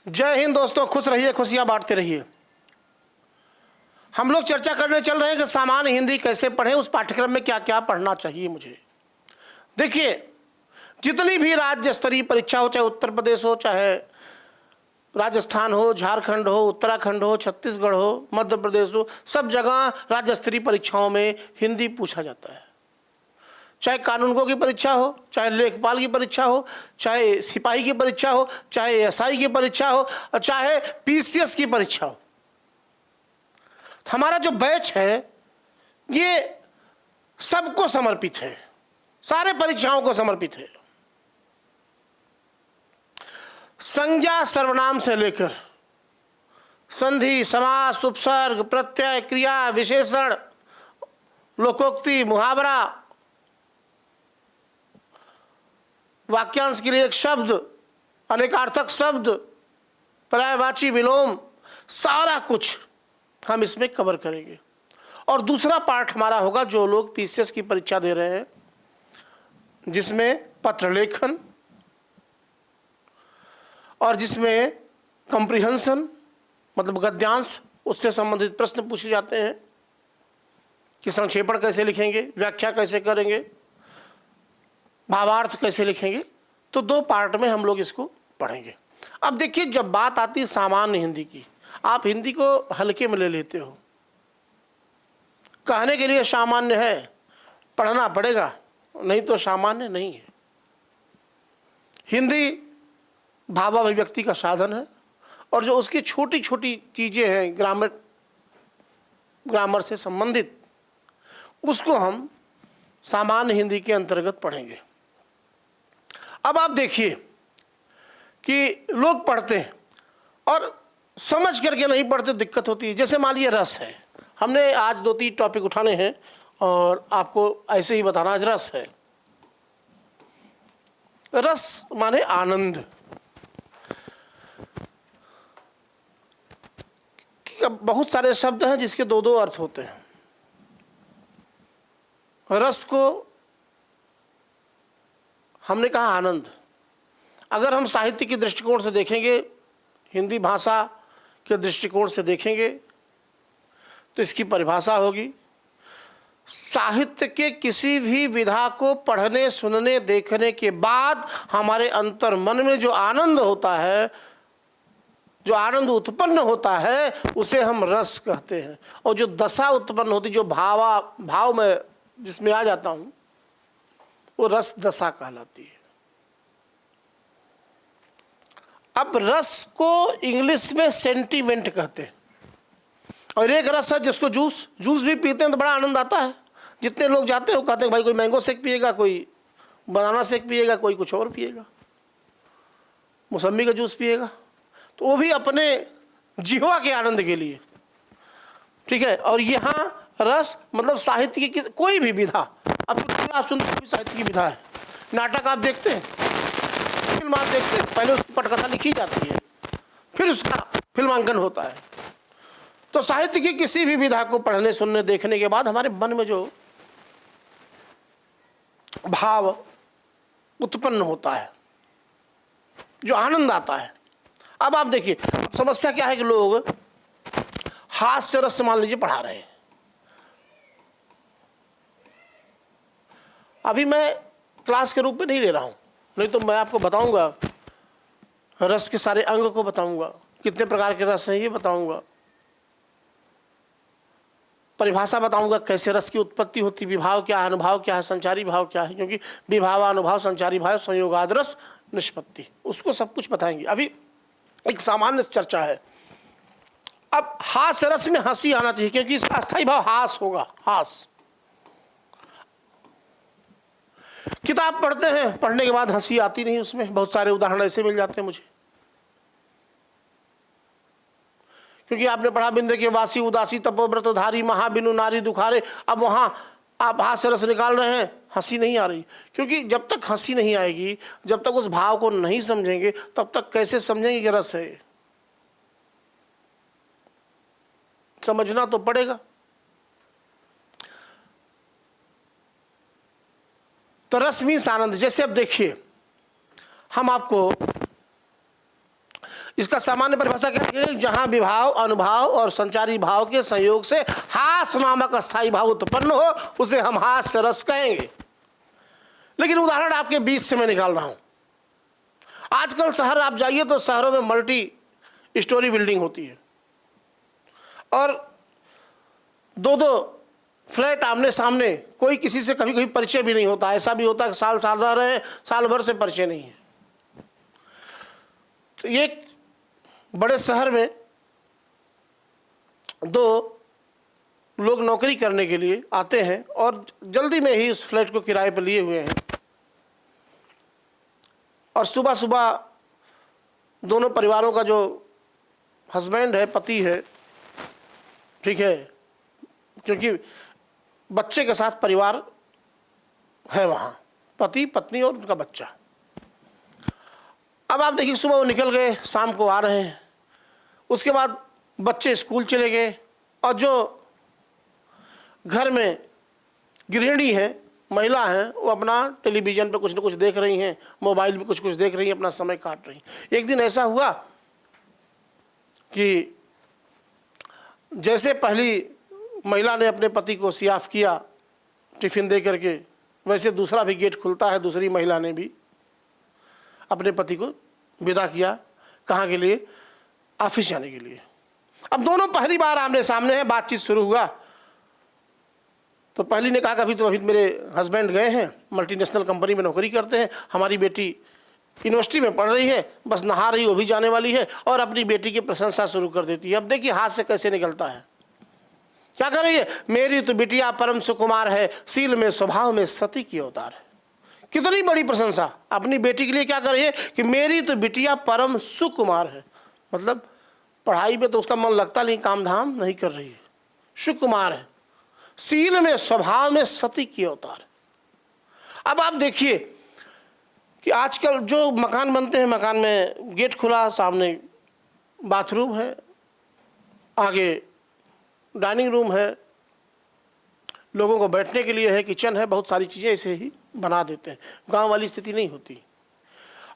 जय हिंद दोस्तों, खुश रहिए, खुशियां बांटते रहिए। हम लोग चर्चा करने चल रहे हैं कि सामान्य हिंदी कैसे पढ़ें, उस पाठ्यक्रम में क्या क्या पढ़ना चाहिए मुझे। देखिए, जितनी भी राज्य स्तरीय परीक्षा हो, चाहे उत्तर प्रदेश हो, चाहे राजस्थान हो, झारखंड हो, उत्तराखंड हो, छत्तीसगढ़ हो, मध्य प्रदेश हो, सब जगह राज्य स्तरीय परीक्षाओं में हिंदी पूछा जाता है। चाहे कानूनगो की परीक्षा हो, चाहे लेखपाल की परीक्षा हो, चाहे सिपाही की परीक्षा हो, चाहे एसआई की परीक्षा हो, और चाहे पीसीएस की परीक्षा हो। हमारा जो बैच है ये सबको समर्पित है, सारे परीक्षाओं को समर्पित है। संज्ञा सर्वनाम से लेकर संधि, समास, उपसर्ग, प्रत्यय, क्रिया, विशेषण, लोकोक्ति, मुहावरा, वाक्यांश के लिए एक शब्द, अनेकार्थक शब्द, पर्यायवाची विलोम, सारा कुछ हम इसमें कवर करेंगे। और दूसरा पार्ट हमारा होगा जो लोग पीसीएस की परीक्षा दे रहे हैं, जिसमें पत्र लेखन और जिसमें कंप्रीहेंशन मतलब गद्यांश, उससे संबंधित प्रश्न पूछे जाते हैं कि संक्षेपण कैसे लिखेंगे, व्याख्या कैसे करेंगे, भावार्थ कैसे लिखेंगे। तो दो पार्ट में हम लोग इसको पढ़ेंगे। अब देखिए, जब बात आती है सामान्य हिंदी की, आप हिंदी को हल्के में ले लेते हो, कहने के लिए सामान्य है, पढ़ना पड़ेगा, नहीं तो सामान्य नहीं है। हिंदी भावाभिव्यक्ति का साधन है और जो उसकी छोटी छोटी चीज़ें हैं ग्रामर से संबंधित, उसको हम सामान्य हिंदी के अंतर्गत पढ़ेंगे। अब आप देखिए कि लोग पढ़ते हैं और समझ करके नहीं पढ़ते, दिक्कत होती है। जैसे मान लीजिए रस है, हमने आज 2-3 टॉपिक उठाने हैं और आपको ऐसे ही बताना। आज रस है, रस माने आनंद। बहुत सारे शब्द हैं जिसके दो दो अर्थ होते हैं। रस को हमने कहा आनंद। अगर हम साहित्य के दृष्टिकोण से देखेंगे, हिंदी भाषा के दृष्टिकोण से देखेंगे, तो इसकी परिभाषा होगी, साहित्य के किसी भी विधा को पढ़ने, सुनने, देखने के बाद हमारे अंतर मन में जो आनंद होता है, जो आनंद उत्पन्न होता है, उसे हम रस कहते हैं। और जो दशा उत्पन्न होती, जो भाव में जिसमें आ जाता हूं, वो रस दशा कहलाती है। अब रस को इंग्लिश में सेंटीमेंट कहते हैं। और एक रस है जिसको जूस भी पीते हैं तो बड़ा आनंद आता है। जितने लोग जाते हैं वो कहते हैं भाई कोई मैंगो शेक पिएगा, कोई बनाना शेक पिएगा, कोई कुछ और पिएगा, मौसम्बी का जूस पिएगा, तो वो भी अपने जीवा के आनंद के लिए, ठीक है। और यहाँ रस मतलब साहित्य की कोई भी विधा, अब आप सुनते भी साहित्य की विधा है। नाटक आप देखते हैं, फिल्म आप देखते हैं, पहले उसकी पटकथा लिखी जाती है, फिर उसका फिल्मांकन होता है। तो साहित्य की किसी भी विधा को पढ़ने, सुनने, देखने के बाद हमारे मन में जो भाव उत्पन्न होता है, जो आनंद आता है। अब आप देखिए, समस्या क्या है कि लोग हास्य रस मान लीजिए पढ़ा रहे हैं। अभी मैं क्लास के रूप में नहीं ले रहा हूं, नहीं तो मैं आपको बताऊंगा, रस के सारे अंग को बताऊंगा, कितने प्रकार के रस हैं ये बताऊंगा, परिभाषा बताऊंगा, कैसे रस की उत्पत्ति होती, विभाव क्या है, अनुभाव क्या है, संचारी भाव क्या है, क्योंकि विभाव, अनुभाव, संचारी भाव, संयोगाद रस, निष्पत्ति, उसको सब कुछ बताएंगे। अभी एक सामान्य चर्चा है। अब हास्य रस में हंसी आना चाहिए, क्योंकि इसका अस्थायी भाव हास होगा, हास। किताब पढ़ते हैं, पढ़ने के बाद हंसी आती नहीं, उसमें बहुत सारे उदाहरण ऐसे मिल जाते हैं मुझे। क्योंकि आपने पढ़ा बिंद के वासी उदासी तपोव्रत धारी महाबिनु नारी दुखारे। अब वहां आप हास्य रस निकाल रहे हैं, हंसी नहीं आ रही, क्योंकि जब तक हंसी नहीं आएगी, जब तक उस भाव को नहीं समझेंगे, तब तक कैसे समझेंगे कि रस है। समझना तो पड़ेगा। तो रस मीन्स आनंद। जैसे अब देखिए, हम आपको इसका सामान्य परिभाषा क्या है? जहां विभाव, अनुभाव और संचारी भाव के संयोग से हास नामक अस्थाई भाव उत्पन्न हो, उसे हम हास्य रस कहेंगे। लेकिन उदाहरण आपके बीच से मैं निकाल रहा हूं। आजकल शहर आप जाइए तो शहरों में मल्टी स्टोरी बिल्डिंग होती है और दो दो फ्लैट आमने सामने, कोई किसी से कभी कभी परिचय भी नहीं होता। ऐसा भी होता है कि साल साल रह रहे हैं, साल भर से परिचय नहीं है। तो एक बड़े शहर में दो लोग नौकरी करने के लिए आते हैं और जल्दी में ही उस फ्लैट को किराए पर लिए हुए हैं और सुबह सुबह दोनों परिवारों का जो हस्बैंड है, पति है, ठीक है, क्योंकि बच्चे के साथ परिवार है वहाँ, पति पत्नी और उनका बच्चा। अब आप देखिए सुबह वो निकल गए, शाम को आ रहे हैं, उसके बाद बच्चे स्कूल चले गए और जो घर में गृहिणी है, महिला हैं, वो अपना टेलीविज़न पे कुछ न कुछ देख रही हैं, मोबाइल पे कुछ कुछ देख रही हैं, अपना समय काट रही हैं। एक दिन ऐसा हुआ कि जैसे पहली महिला ने अपने पति को सियाफ किया टिफ़िन दे करके, वैसे दूसरा भी गेट खुलता है, दूसरी महिला ने भी अपने पति को विदा किया। कहाँ के लिए? ऑफिस जाने के लिए। अब दोनों पहली बार आमने सामने हैं, बातचीत शुरू हुआ तो पहली ने कहा कि अभी मेरे हस्बैंड गए हैं, मल्टीनेशनल कंपनी में नौकरी करते हैं, हमारी बेटी यूनिवर्सिटी में पढ़ रही है, बस नहा रही, वो भी जाने वाली है, और अपनी बेटी की प्रशंसा शुरू कर देती है। अब देखिए हाथ से कैसे निकलता है। क्या कर रही है? मेरी तो बिटिया परम सुकुमार है, सील में स्वभाव में सती की अवतार है। कितनी बड़ी प्रशंसा अपनी बेटी के लिए। क्या कर रही है कि मेरी तो बिटिया परम सुकुमार है, मतलब पढ़ाई में तो उसका मन लगता नहीं, काम धाम नहीं कर रही है, सुकुमार है, सील में स्वभाव में सती की अवतार है। अब आप देखिए कि आजकल जो मकान बनते हैं, मकान में गेट खुला, सामने बाथरूम है, आगे डाइनिंग रूम है, लोगों को बैठने के लिए है, किचन है, बहुत सारी चीज़ें ऐसे ही बना देते हैं। गांव वाली स्थिति नहीं होती।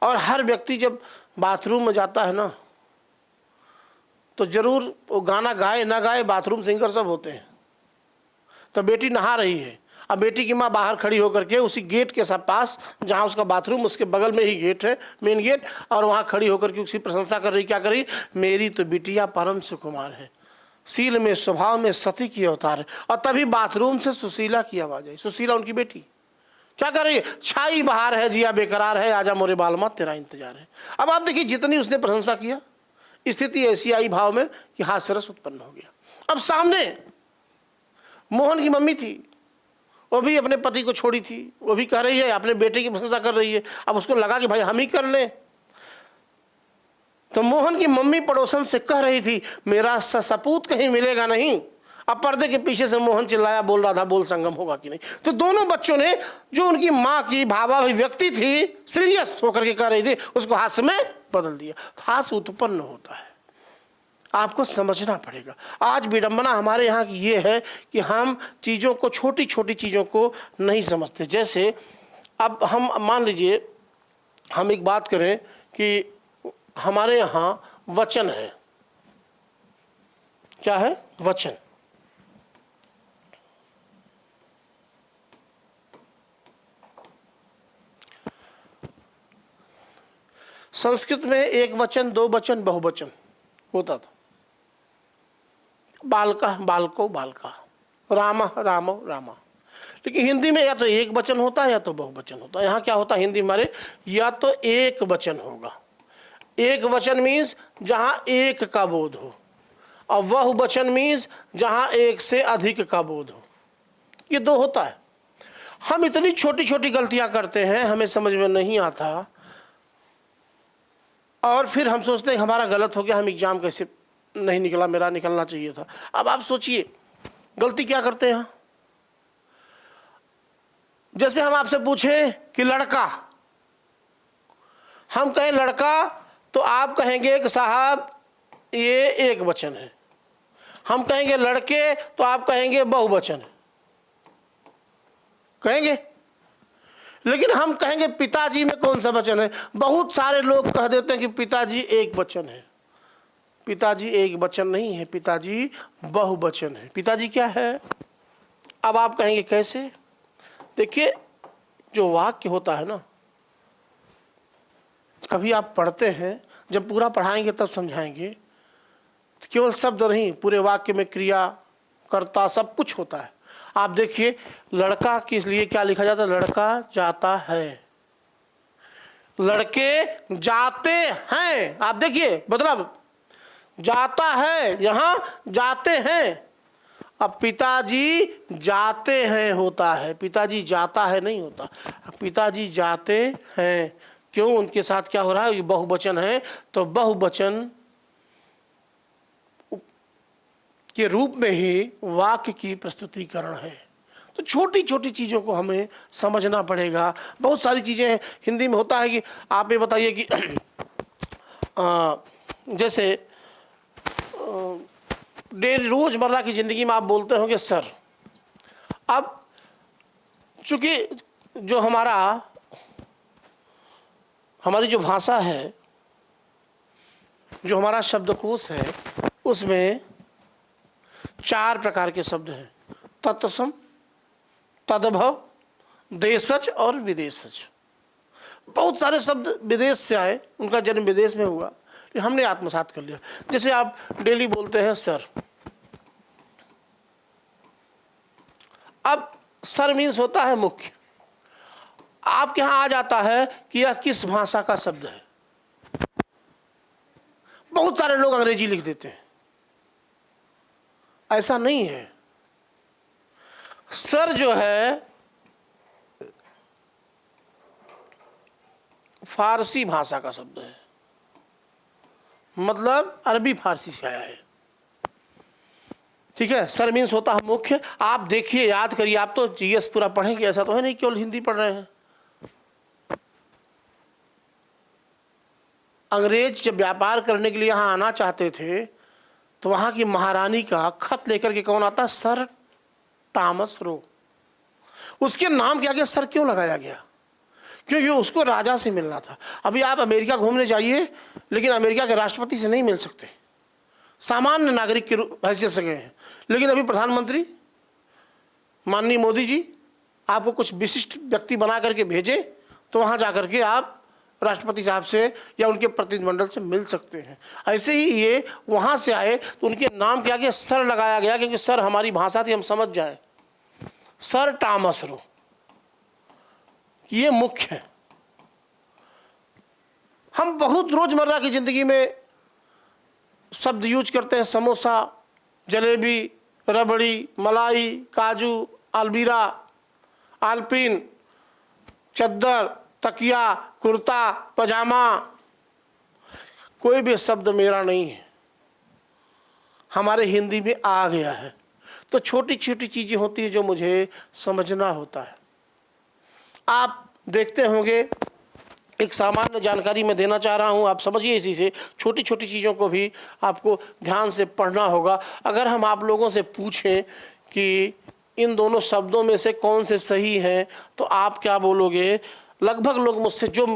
और हर व्यक्ति जब बाथरूम में जाता है ना, तो ज़रूर वो गाना गाए ना गाए, बाथरूम सिंगर सब होते हैं। तो बेटी नहा रही है, अब बेटी की माँ बाहर खड़ी होकर के उसी गेट के सब पास, जहाँ उसका बाथरूम, उसके बगल में ही गेट है, मेन गेट, और वहाँ खड़ी होकर के उसकी प्रशंसा कर रही। क्या कर रही? मेरी तो बिटिया परम सुकुमार है, सील में स्वभाव में सती की अवतार है। और तभी बाथरूम से सुशीला की आवाज़ आई। सुशीला उनकी बेटी क्या कर रही है? छाई बहार है, जिया बेकरार है, आजा मोरे बालमा तेरा इंतजार है। अब आप देखिए जितनी उसने प्रशंसा किया, स्थिति ऐसी आई भाव में कि हास्य रस उत्पन्न हो गया। अब सामने मोहन की मम्मी थी, वो भी अपने पति को छोड़ी थी, वो भी कह रही है, अपने बेटे की प्रशंसा कर रही है। अब उसको लगा कि भाई हम ही कर लें। तो मोहन की मम्मी पड़ोसन से कह रही थी, मेरा सपूत कहीं मिलेगा नहीं। अब पर्दे के पीछे से मोहन चिल्लाया, बोल रहा था, बोल संगम होगा कि नहीं। तो दोनों बच्चों ने, जो उनकी माँ की भावाभिव्यक्ति थी, सीरियस होकर के कह रही थी, उसको हास्य में बदल दिया। हास्य उत्पन्न होता है, आपको समझना पड़ेगा। आज विडंबना हमारे यहाँ की ये है कि हम चीज़ों को, छोटी छोटी चीज़ों को नहीं समझते। जैसे अब हम मान लीजिए हम एक बात करें कि हमारे यहाँ वचन है। क्या है? वचन। संस्कृत में एक वचन, दो वचन, बहुवचन होता था। बालका बालको बालका, राम रामो रामा। लेकिन हिंदी में या तो एक वचन होता है या तो बहुवचन होता है। यहाँ क्या होता है हिंदी हमारे? या तो एक वचन होगा। एक वचन मीन्स जहाँ एक का बोध हो, और वह वचन मीन्स जहाँ एक से अधिक का बोध हो। ये दो होता है। हम इतनी छोटी छोटी गलतियाँ करते हैं, हमें समझ में नहीं आता, और फिर हम सोचते हैं हमारा गलत हो गया, हम एग्जाम कैसे नहीं निकला, मेरा निकलना चाहिए था। अब आप सोचिए गलती क्या करते हैं। जैसे हम आपसे पूछें कि लड़का, हम कहें लड़का, तो आप कहेंगे कि साहब ये एक वचन है। हम कहेंगे लड़के, तो आप कहेंगे बहुवचन है, कहेंगे। लेकिन हम कहेंगे पिताजी में कौन सा वचन है? बहुत सारे लोग कह देते हैं कि पिताजी एक वचन है। पिताजी एक वचन नहीं है, पिताजी बहुवचन है। पिताजी क्या है? अब आप कहेंगे कैसे? देखिए, जो वाक्य होता है ना, कभी आप पढ़ते हैं, जब पूरा पढ़ाएंगे तब समझाएंगे, तो केवल शब्द नहीं, पूरे वाक्य में क्रिया, कर्ता, सब कुछ होता है। आप देखिए, लड़का के लिए क्या लिखा जाता है? लड़का जाता है, लड़के जाते हैं। आप देखिए, मतलब जाता है, यहां जाते हैं। अब पिताजी जाते हैं होता है, पिताजी जाता है नहीं होता, पिताजी जाते हैं। क्यों? उनके साथ क्या हो रहा है? ये बहुवचन है, तो बहुवचन के रूप में ही वाक्य की प्रस्तुतिकरण है। तो छोटी छोटी चीज़ों को हमें समझना पड़ेगा। बहुत सारी चीज़ें हिंदी में होता है कि आप ये बताइए कि जैसे डेली रोज़मर्रा की ज़िंदगी में आप बोलते होंगे सर। अब चूँकि जो हमारी जो भाषा है, जो हमारा शब्दकोश है, उसमें 4 प्रकार के शब्द हैं: तत्सम, तद्भव, देशज और विदेशज। बहुत सारे शब्द विदेश से आए, उनका जन्म विदेश में हुआ, हमने आत्मसात कर लिया। जैसे आप डेली बोलते हैं सर। अब सर मीन्स होता है मुख्य। आपके यहां आ जाता है कि यह किस भाषा का शब्द है। बहुत सारे लोग अंग्रेजी लिख देते हैं, ऐसा नहीं है। सर जो है फारसी भाषा का शब्द है, मतलब अरबी फारसी से आया है। ठीक है, सर मीन्स होता है मुख्य। आप देखिए, याद करिए, आप तो जीएस पूरा पढ़ेंगे, ऐसा तो है नहीं केवल हिंदी पढ़ रहे हैं। अंग्रेज जब व्यापार करने के लिए यहाँ आना चाहते थे, तो वहाँ की महारानी का खत लेकर के कौन आता? Sir Thomas Roe. उसके नाम के आगे सर क्यों लगाया गया? क्योंकि उसको राजा से मिलना था। अभी आप अमेरिका घूमने जाइए, लेकिन अमेरिका के राष्ट्रपति से नहीं मिल सकते, सामान्य नागरिक की हैसियत से गए हैं। लेकिन अभी प्रधानमंत्री माननीय मोदी जी आपको कुछ विशिष्ट व्यक्ति बना करके भेजे, तो वहाँ जा करके आप राष्ट्रपति साहब से या उनके प्रतिनिधिमंडल से मिल सकते हैं। ऐसे ही ये वहाँ से आए, तो उनके नाम के आगे सर लगाया गया, क्योंकि सर हमारी भाषा थी, हम समझ जाए। सर टॉमस रो, ये मुख्य है। हम बहुत रोजमर्रा की जिंदगी में शब्द यूज करते हैं: समोसा, जलेबी, रबड़ी, मलाई, काजू, अलमीरा, आलपीन, चद्दर, तकिया, कुर्ता, पजामा। कोई भी शब्द मेरा नहीं है, हमारे हिंदी में आ गया है। तो छोटी छोटी चीज़ें होती हैं जो मुझे समझना होता है। आप देखते होंगे, एक सामान्य जानकारी मैं देना चाह रहा हूं, आप समझिए। इसी से छोटी छोटी चीज़ों को भी आपको ध्यान से पढ़ना होगा। अगर हम आप लोगों से पूछें कि इन दोनों शब्दों में से कौन से सही हैं, तो आप क्या बोलोगे? लगभग लोग मुझसे, जो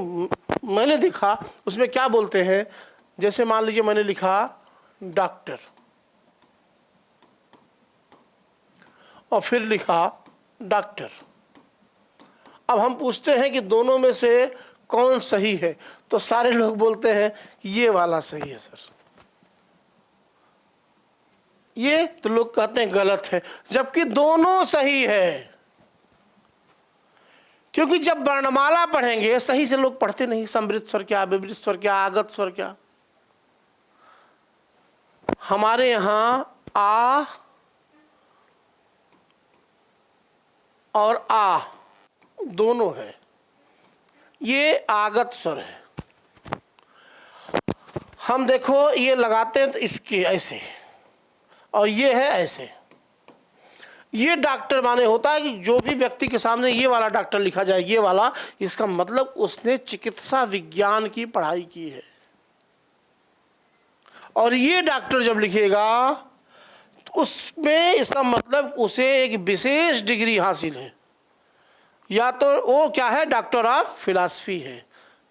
मैंने देखा उसमें क्या बोलते हैं, जैसे मान लीजिए मैंने लिखा डॉक्टर और फिर लिखा डॉक्टर। अब हम पूछते हैं कि दोनों में से कौन सही है, तो सारे लोग बोलते हैं कि ये वाला सही है सर। ये तो लोग कहते हैं गलत है, जबकि दोनों सही है। क्योंकि जब वर्णमाला पढ़ेंगे, सही से लोग पढ़ते नहीं। समृद्ध स्वर क्या, विवृत स्वर क्या, आगत स्वर क्या। हमारे यहां आ और आ दोनों है, ये आगत स्वर है। हम देखो ये लगाते हैं तो इसके ऐसे, और ये है ऐसे। ये डॉक्टर माने होता है कि जो भी व्यक्ति के सामने ये वाला डॉक्टर लिखा जाए, ये वाला, इसका मतलब उसने चिकित्सा विज्ञान की पढ़ाई की है। और ये डॉक्टर जब लिखेगा तो उसमें इसका मतलब उसे एक विशेष डिग्री हासिल है, या तो वो क्या है, डॉक्टर ऑफ फिलॉसफी है,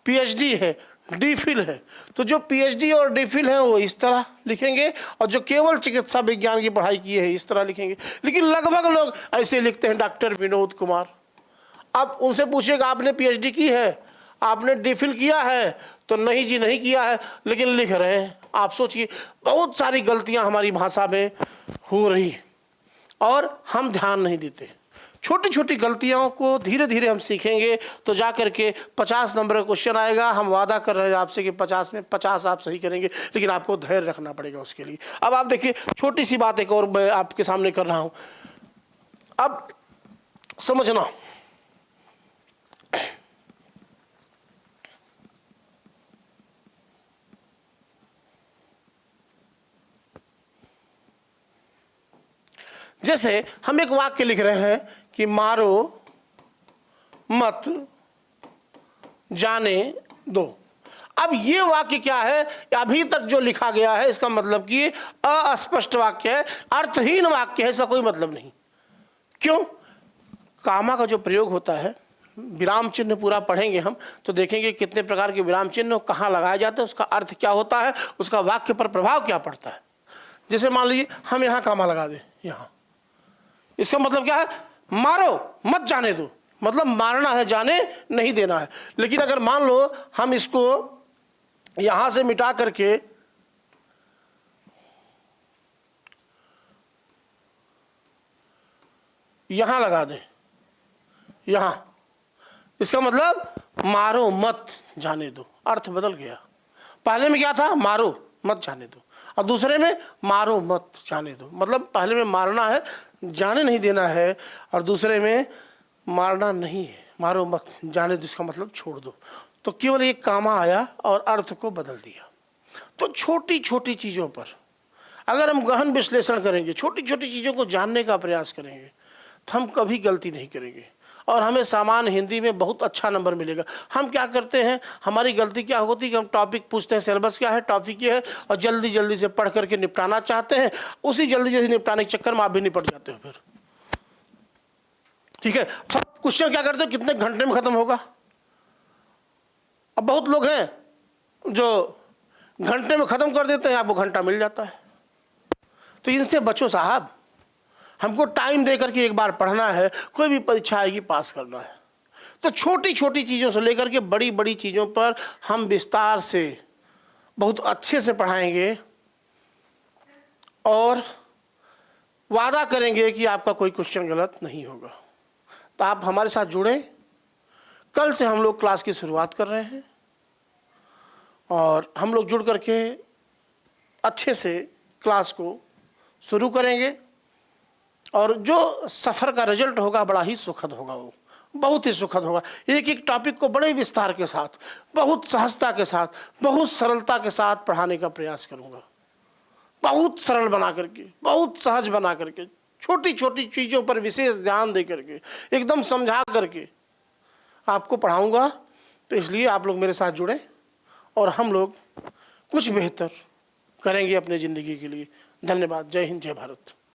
पीएचडी है, डीफिल है, तो जो पीएचडी और डीफिल है वो इस तरह लिखेंगे, और जो केवल चिकित्सा विज्ञान की पढ़ाई की है इस तरह लिखेंगे। लेकिन लगभग लोग ऐसे लिखते हैं, डॉक्टर विनोद कुमार। अब उनसे पूछिएगा आपने पीएचडी की है, आपने डीफिल किया है, तो नहीं जी नहीं किया है, लेकिन लिख रहे हैं। आप सोचिए, बहुत सारी गलतियां हमारी भाषा में हो रही और हम ध्यान नहीं देते। छोटी छोटी गलतियों को धीरे धीरे हम सीखेंगे तो जा करके 50 नंबर का क्वेश्चन आएगा। हम वादा कर रहे हैं आपसे कि 50 में 50 आप सही करेंगे, लेकिन आपको धैर्य रखना पड़ेगा उसके लिए। अब आप देखिए, छोटी सी बात एक और मैं आपके सामने कर रहा हूं, अब समझना। जैसे हम एक वाक्य लिख रहे हैं कि मारो मत जाने दो। अब ये वाक्य क्या है, अभी तक जो लिखा गया है इसका मतलब कि अस्पष्ट वाक्य है, अर्थहीन वाक्य है, इसका कोई मतलब नहीं। क्यों? कामा का जो प्रयोग होता है, विराम चिन्ह पूरा पढ़ेंगे हम तो देखेंगे कितने प्रकार के विराम चिन्ह कहाँ लगाए जाते हैं, उसका अर्थ क्या होता है, उसका वाक्य पर प्रभाव क्या पड़ता है। जैसे मान लीजिए हम यहाँ कामा लगा दें, यहाँ, इसका मतलब क्या है, मारो मत जाने दो, मतलब मारना है, जाने नहीं देना है। लेकिन अगर मान लो हम इसको यहां से मिटा करके यहां लगा दें, यहां, इसका मतलब मारो मत जाने दो, अर्थ बदल गया। पहले में क्या था, मारो मत जाने दो, और दूसरे में मारो मत जाने दो, मतलब पहले में मारना है, जाने नहीं देना है, और दूसरे में मारना नहीं है, मारो मत जाने दो, इसका मतलब छोड़ दो। तो केवल एक कामा आया और अर्थ को बदल दिया। तो छोटी छोटी चीज़ों पर अगर हम गहन विश्लेषण करेंगे, छोटी छोटी चीज़ों को जानने का प्रयास करेंगे, तो हम कभी गलती नहीं करेंगे और हमें सामान्य हिंदी में बहुत अच्छा नंबर मिलेगा। हम क्या करते हैं, हमारी गलती क्या होती है कि हम टॉपिक पूछते हैं, सिलेबस क्या है, टॉपिक क्या है, और जल्दी जल्दी से पढ़ करके निपटाना चाहते हैं। उसी जल्दी जल्दी निपटाने के चक्कर में आप भी निपट जाते हो फिर। ठीक है, सब क्वेश्चन क्या करते हो, कितने घंटे में खत्म होगा। अब बहुत लोग हैं जो घंटे में खत्म कर देते हैं, आपको घंटा मिल जाता है। तो इनसे बचो साहब, हमको टाइम दे करके एक बार पढ़ना है, कोई भी परीक्षा आएगी पास करना है। तो छोटी छोटी चीज़ों से लेकर के बड़ी बड़ी चीज़ों पर हम विस्तार से बहुत अच्छे से पढ़ाएंगे और वादा करेंगे कि आपका कोई क्वेश्चन गलत नहीं होगा। तो आप हमारे साथ जुड़ें। कल से हम लोग क्लास की शुरुआत कर रहे हैं और हम लोग जुड़ करके अच्छे से क्लास को शुरू करेंगे, और जो सफ़र का रिजल्ट होगा बड़ा ही सुखद होगा, वो बहुत ही सुखद होगा। एक एक टॉपिक को बड़े विस्तार के साथ, बहुत सहजता के साथ, बहुत सरलता के साथ पढ़ाने का प्रयास करूँगा। बहुत सरल बना करके, बहुत सहज बना करके, छोटी छोटी चीज़ों पर विशेष ध्यान दे करके, एकदम समझा करके आपको पढ़ाऊँगा। तो इसलिए आप लोग मेरे साथ जुड़ें और हम लोग कुछ बेहतर करेंगे अपने ज़िंदगी के लिए। धन्यवाद। जय हिंद, जय भारत।